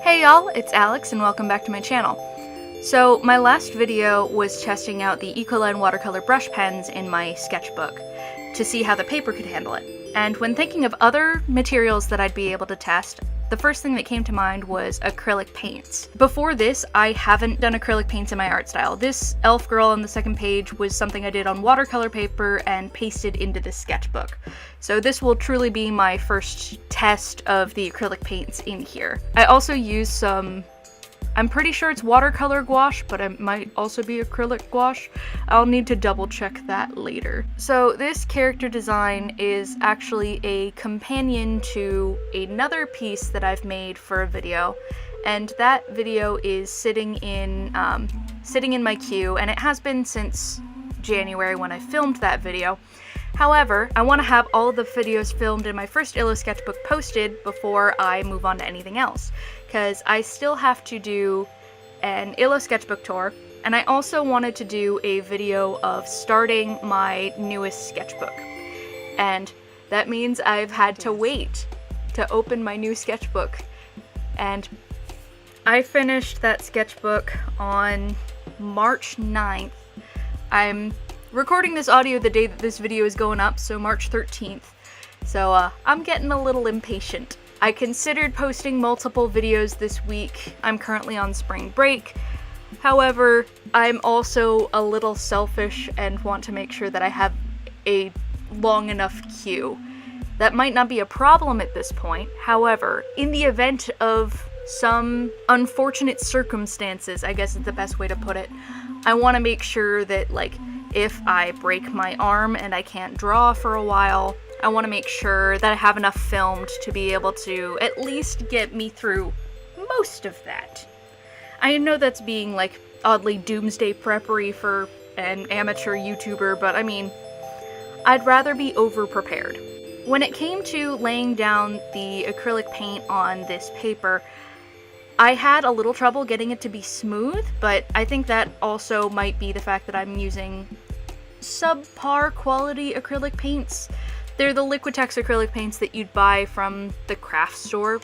Hey y'all, it's Alex and welcome back to my channel. So my last video was testing out the Ecoline watercolor brush pens in my sketchbook to see how the paper could handle it. And when thinking of other materials that I'd be able to test, the first thing that came to mind was acrylic paints. Before this, I haven't done acrylic paints in my art style. This elf girl on the second page was something I did on watercolor paper and pasted into the sketchbook. So this will truly be my first test of the acrylic paints in here. I also used some, I'm pretty sure it's watercolor gouache, but it might also be acrylic gouache. I'll need to double check that later. So this character design is actually a companion to another piece that I've made for a video, and that video is sitting in my queue, and it has been since January when I filmed that video. However, I want to have all of the videos filmed in my first ILLO Sketchbook posted before I move on to anything else, because I still have to do an ILLO Sketchbook tour, and I also wanted to do a video of starting my newest sketchbook. And that means I've had to wait to open my new sketchbook. And I finished that sketchbook on March 9th. I'm recording this audio the day that this video is going up, so March 13th. So I'm getting a little impatient. I considered posting multiple videos this week. I'm currently on spring break. However, I'm also a little selfish and want to make sure that I have a long enough queue. That might not be a problem at this point. However, in the event of some unfortunate circumstances, I guess is the best way to put it, I want to make sure that, like, if I break my arm and I can't draw for a while, I want to make sure that I have enough filmed to be able to at least get me through most of that. I know that's being, like, oddly doomsday preppery for an amateur YouTuber, but I mean, I'd rather be over-prepared. When it came to laying down the acrylic paint on this paper, I had a little trouble getting it to be smooth, but I think that also might be the fact that I'm using subpar quality acrylic paints. They're the Liquitex acrylic paints that you'd buy from the craft store,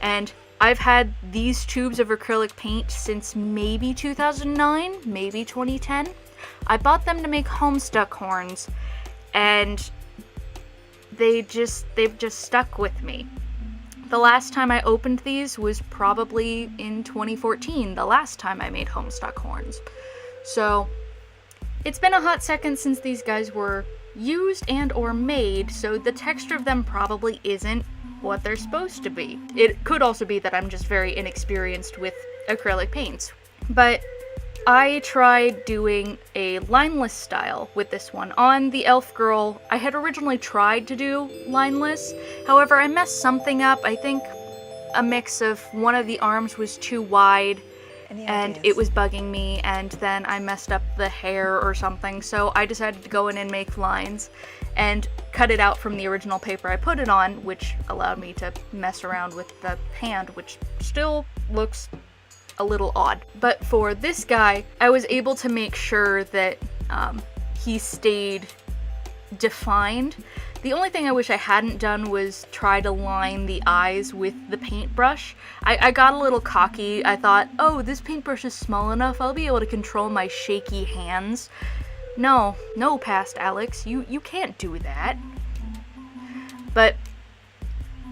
and I've had these tubes of acrylic paint since maybe 2009, maybe 2010. I bought them to make Homestuck horns, and they've just stuck with me. The last time I opened these was probably in 2014, the last time I made Homestuck horns. So it's been a hot second since these guys were used and or made, so the texture of them probably isn't what they're supposed to be. It could also be that I'm just very inexperienced with acrylic paints. But I tried doing a lineless style with this one. On the elf girl, I had originally tried to do lineless, however I messed something up. I think a mix of one of the arms was too wide and it was bugging me, and then I messed up the hair or something, so I decided to go in and make lines and cut it out from the original paper I put it on, which allowed me to mess around with the hand, which still looks a little odd. But for this guy, I was able to make sure that he stayed defined. The only thing I wish I hadn't done was try to line the eyes with the paintbrush. I got a little cocky. I thought, oh, this paintbrush is small enough, I'll be able to control my shaky hands. No, past Alex, you can't do that. But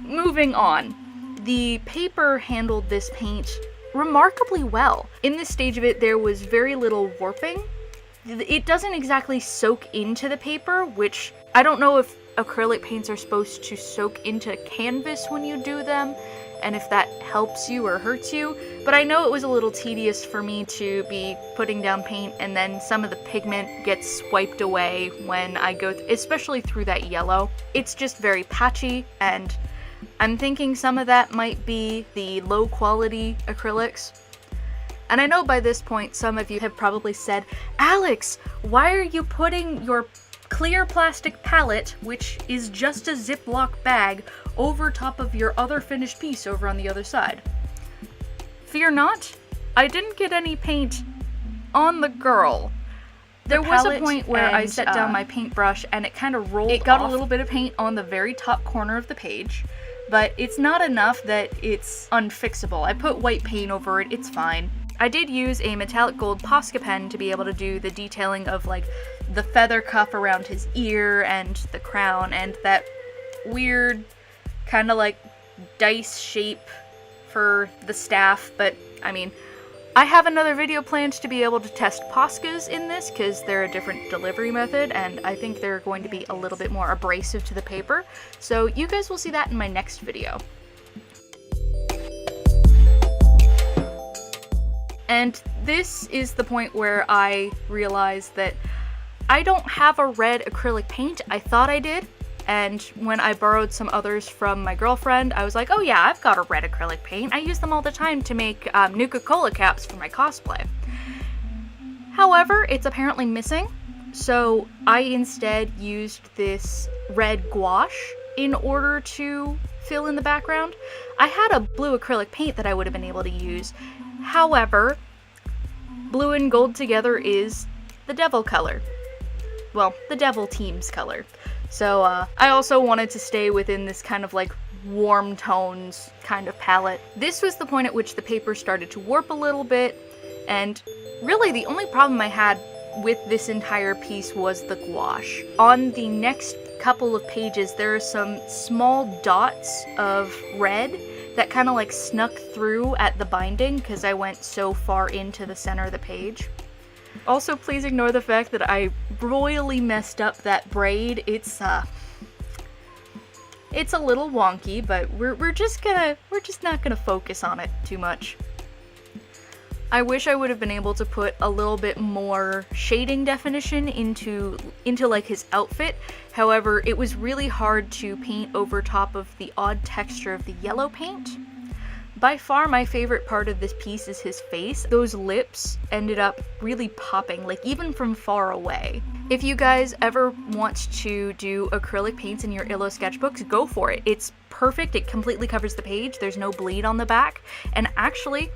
moving on. The paper handled this paint remarkably well. In this stage of it, there was very little warping. It doesn't exactly soak into the paper, which I don't know if acrylic paints are supposed to soak into canvas when you do them, and if that helps you or hurts you, but I know it was a little tedious for me to be putting down paint and then some of the pigment gets swiped away when I go, especially through that yellow. It's just very patchy, and I'm thinking some of that might be the low quality acrylics. And I know by this point some of you have probably said, Alex, why are you putting your clear plastic palette, which is just a Ziploc bag, over top of your other finished piece over on the other side? Fear not, I didn't get any paint on the girl. There was a point where I set down my paintbrush and it kind of rolled off. It got a little bit of paint on the very top corner of the page, but it's not enough that it's unfixable. I put white paint over it, it's fine. I did use a metallic gold Posca pen to be able to do the detailing of like the feather cuff around his ear and the crown and that weird kind of like dice shape for the staff, but I mean, I have another video planned to be able to test Poscas in this because they're a different delivery method and I think they're going to be a little bit more abrasive to the paper, so you guys will see that in my next video. And this is the point where I realized that I don't have a red acrylic paint. I thought I did, and when I borrowed some others from my girlfriend, I was like, oh yeah, I've got a red acrylic paint. I use them all the time to make Nuka-Cola caps for my cosplay. However, it's apparently missing, so I instead used this red gouache in order to fill in the background. I had a blue acrylic paint that I would have been able to use. However, blue and gold together is the devil color. Well, the devil team's color. So I also wanted to stay within this kind of like warm tones kind of palette. This was the point at which the paper started to warp a little bit, and really the only problem I had with this entire piece was the gouache. On the next couple of pages, there are some small dots of red that kind of like snuck through at the binding because I went so far into the center of the page. Also, please ignore the fact that I royally messed up that braid. It's a little wonky, but we're just not gonna focus on it too much. I wish I would have been able to put a little bit more shading definition into like his outfit. However, it was really hard to paint over top of the odd texture of the yellow paint. By far my favorite part of this piece is his face. Those lips ended up really popping, like even from far away. If you guys ever want to do acrylic paints in your ILLO sketchbooks, go for it. It's perfect, it completely covers the page, there's no bleed on the back, and actually,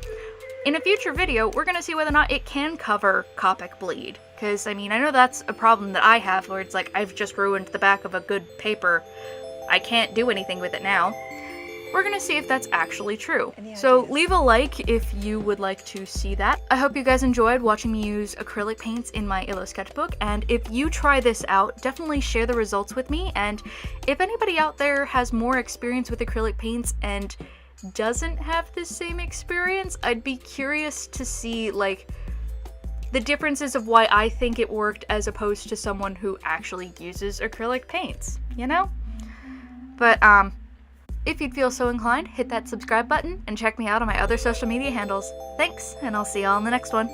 in a future video, we're gonna see whether or not it can cover Copic bleed. Because, I mean, I know that's a problem that I have, where it's like, I've just ruined the back of a good paper. I can't do anything with it now. We're gonna see if that's actually true. So leave a like if you would like to see that. I hope you guys enjoyed watching me use acrylic paints in my ILLO sketchbook, and if you try this out, definitely share the results with me, and if anybody out there has more experience with acrylic paints and doesn't have the same experience, I'd be curious to see like the differences of why I think it worked as opposed to someone who actually uses acrylic paints, you know? But if you'd feel so inclined, hit that subscribe button and check me out on my other social media handles. Thanks, and I'll see y'all in the next one.